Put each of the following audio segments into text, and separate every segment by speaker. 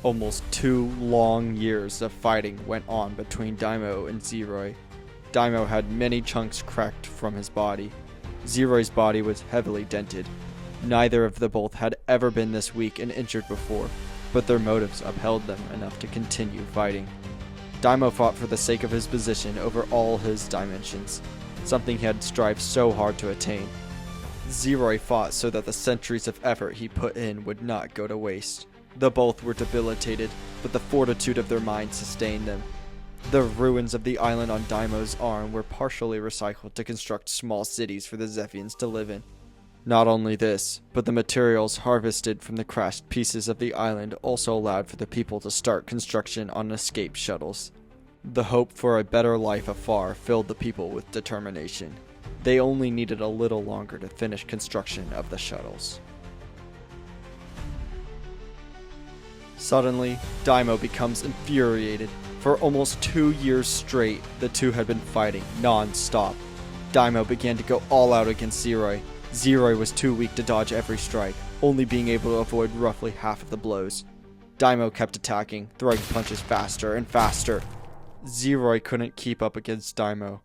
Speaker 1: Almost 2 long years of fighting went on between Daimo and Zeroy. Daimo had many chunks cracked from his body. Zeroy's body was heavily dented. Neither of the both had ever been this weak and injured before, but their motives upheld them enough to continue fighting. Daimo fought for the sake of his position over all his dimensions, something he had strived so hard to attain. Zeroy fought so that the centuries of effort he put in would not go to waste. The both were debilitated, but the fortitude of their minds sustained them. The ruins of the island on Daimo's arm were partially recycled to construct small cities for the Zephians to live in. Not only this, but the materials harvested from the crashed pieces of the island also allowed for the people to start construction on escape shuttles. The hope for a better life afar filled the people with determination. They only needed a little longer to finish construction of the shuttles. Suddenly, Daimo becomes infuriated. For almost 2 years straight, the two had been fighting non-stop. Daimo began to go all out against Zeroy. Zeroy was too weak to dodge every strike, only being able to avoid roughly half of the blows. Daimo kept attacking, throwing punches faster and faster. Zeroy couldn't keep up against Daimo.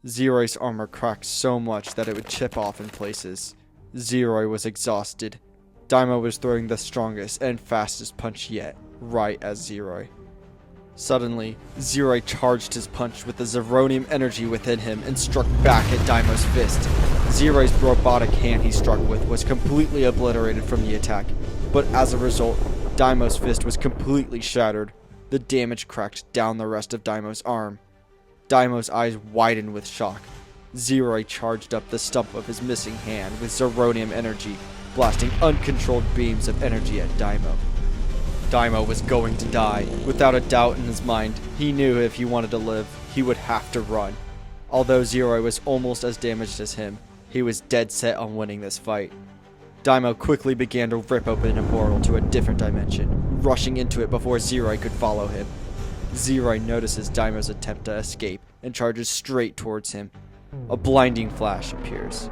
Speaker 1: Zeroy's armor cracked so much that it would chip off in places. Zeroy was exhausted. Daimo was throwing the strongest and fastest punch yet, right at Zeroy. Suddenly, Zeroy charged his punch with the Zeronium energy within him and struck back at Daimo's fist. Zeroy's robotic hand he struck with was completely obliterated from the attack, but as a result, Daimo's fist was completely shattered. The damage cracked down the rest of Daimo's arm. Daimo's eyes widened with shock. Zeroy charged up the stump of his missing hand with Zeronium energy, blasting uncontrolled beams of energy at Daimo. Daimo was going to die. Without a doubt in his mind, he knew if he wanted to live, he would have to run. Although Zeroy was almost as damaged as him, he was dead set on winning this fight. Daimo quickly began to rip open a portal to a different dimension, rushing into it before Zeroy could follow him. Zeroy notices Daimo's attempt to escape and charges straight towards him. A blinding flash appears.